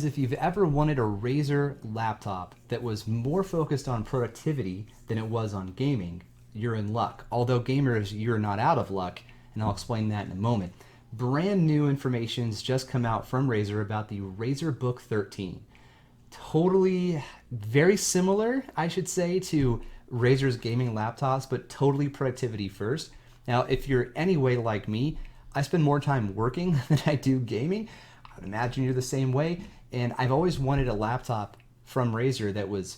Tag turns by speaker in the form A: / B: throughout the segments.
A: Friends, if you've ever wanted a Razer laptop that was more focused on productivity than it was on gaming, you're in luck. Although gamers, you're not out of luck, and I'll explain that in a moment. Brand new information's just come out from Razer about the Razer Book 13. Totally very similar, I should say, to Razer's gaming laptops, but totally productivity first. Now, if you're anyway like me, I spend more time working than I do gaming. I would imagine you're the same way. And I've always wanted a laptop from Razer that was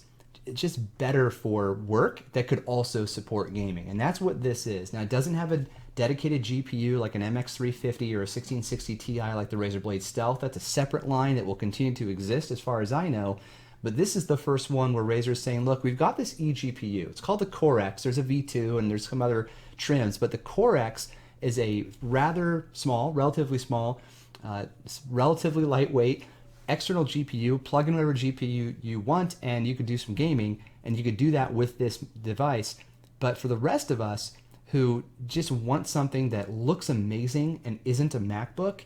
A: just better for work that could also support gaming. And that's what this is. Now, it doesn't have a dedicated GPU like an MX350 or a 1660 Ti like the Razer Blade Stealth. That's a separate line that will continue to exist as far as I know. But this is the first one where Razer is saying, look, we've got this eGPU. It's called the Core X. There's a V2 and there's some other trims, but the Core X is a rather small, relatively lightweight external GPU. Plug in whatever GPU you want, and you could do some gaming, and you could do that with this device. But for the rest of us who just want something that looks amazing and isn't a MacBook,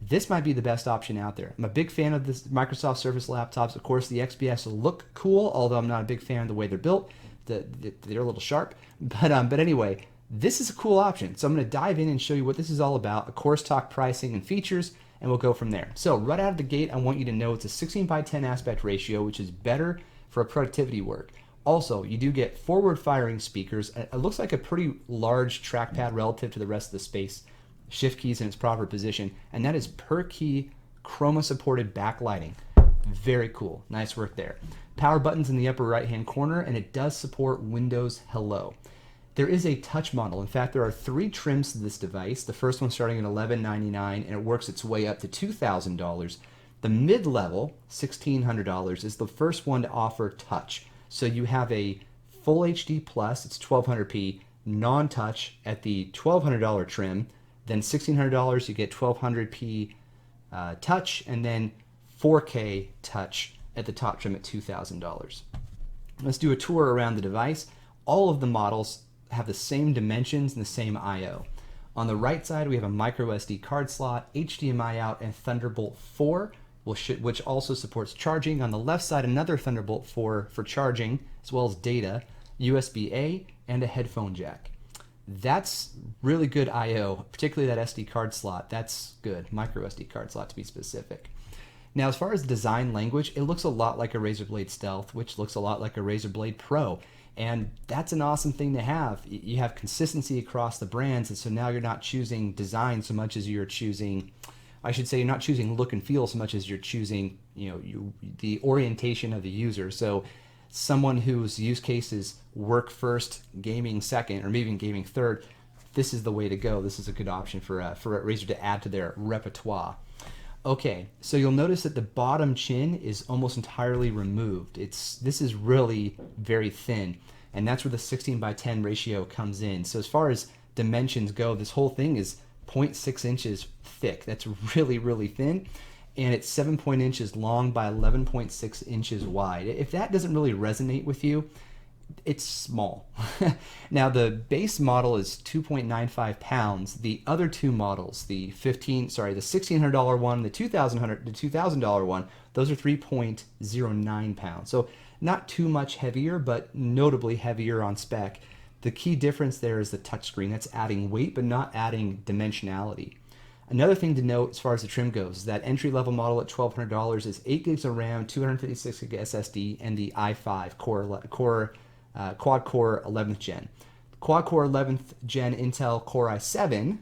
A: this might be the best option out there. I'm a big fan of this Microsoft Surface laptops. Of course, the XPS look cool, although I'm not a big fan of the way they're built. They're a little sharp. But anyway, this is a cool option. So I'm going to dive in and show you what this is all about, of course, talk pricing and features, and we'll go from there. So right out of the gate, I want you to know it's a 16:10 aspect ratio, which is better for productivity work. Also, you do get forward-firing speakers. It looks like a pretty large trackpad relative to the rest of the space. Shift keys in its proper position, and that is per key chroma-supported backlighting. Very cool. Nice work there. Power buttons in the upper right-hand corner, and it does support Windows Hello. There is a touch model. In fact, there are 3 trims to this device. The first one starting at $1199, and it works its way up to $2,000. The mid-level, $1,600, is the first one to offer touch. So you have a full HD plus, it's 1200p, non-touch at the $1,200 trim. Then $1,600, you get 1200p touch, and then 4K touch at the top trim at $2,000. Let's do a tour around the device. All of the models have the same dimensions and the same I/O. On the right side, we have a micro SD card slot, HDMI out, and Thunderbolt 4, which also supports charging. On the left side, another Thunderbolt 4 for charging, as well as data, USB-A, and a headphone jack. That's really good I/O, particularly that SD card slot. That's good, micro SD card slot to be specific. Now, as far as design language, it looks a lot like a Razer Blade Stealth, which looks a lot like a Razer Blade Pro. And that's an awesome thing to have. You have consistency across the brands, and so now you're not choosing design so much as you're choosing, I should say, you're not choosing look and feel so much as you're choosing, the orientation of the user. So someone whose use case is work first, gaming second, or maybe even gaming third, this is the way to go. This is a good option for Razer to add to their repertoire. Okay, so you'll notice that the bottom chin is almost entirely removed. This is really very thin, and that's where the 16:10 ratio comes in. So as far as dimensions go, this whole thing is 0.6 inches thick. That's really, really thin. And it's 7 inches long by 11.6 inches wide. If that doesn't really resonate with you, it's small. Now, the base model is 2.95 pounds. The other 2 models, the $1,600 one, the $2,000 one, those are 3.09 pounds. So not too much heavier, but notably heavier on spec. The key difference there is the touchscreen. That's adding weight, but not adding dimensionality. Another thing to note as far as the trim goes is that entry-level model at $1,200 is 8 gigs of RAM, 256 gig SSD, and the i5 quad-core 11th gen. Quad-core 11th gen Intel Core i7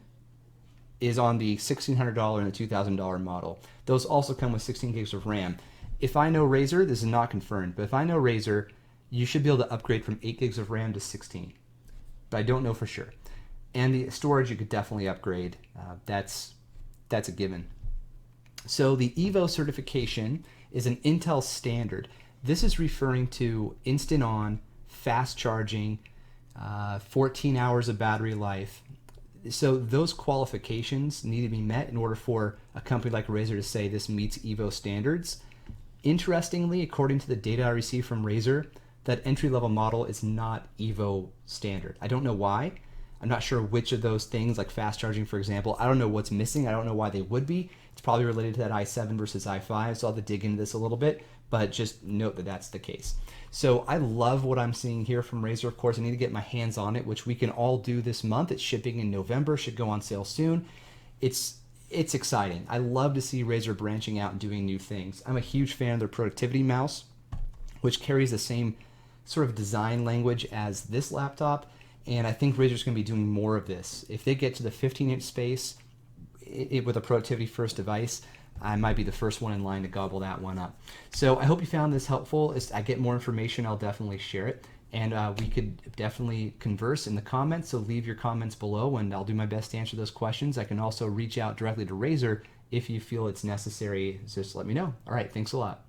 A: is on the $1,600 and the $2,000 model. Those also come with 16 gigs of RAM. If I know Razer, this is not confirmed, but if I know Razer, you should be able to upgrade from 8 gigs of RAM to 16. But I don't know for sure. And the storage you could definitely upgrade. That's a given. So the Evo certification is an Intel standard. This is referring to instant on, fast charging, 14 hours of battery life. So those qualifications need to be met in order for a company like Razer to say this meets Evo standards. Interestingly, according to the data I received from Razer, that entry-level model is not Evo standard. I don't know why. I'm not sure which of those things, like fast charging, for example. I don't know what's missing. I don't know why they would be. It's probably related to that i7 versus i5, so I'll have to dig into this a little bit, but just note that that's the case. So I love what I'm seeing here from Razer. Of course, I need to get my hands on it, which we can all do this month. It's shipping in November, should go on sale soon. It's exciting. I love to see Razer branching out and doing new things. I'm a huge fan of their productivity mouse, which carries the same sort of design language as this laptop, and I think Razer's going to be doing more of this. If they get to the 15-inch space with a productivity first device, I might be the first one in line to gobble that one up. So I hope you found this helpful. As I get more information, I'll definitely share it. And we could definitely converse in the comments, so leave your comments below and I'll do my best to answer those questions. I can also reach out directly to Razer if you feel it's necessary. Just let me know. All right, thanks a lot.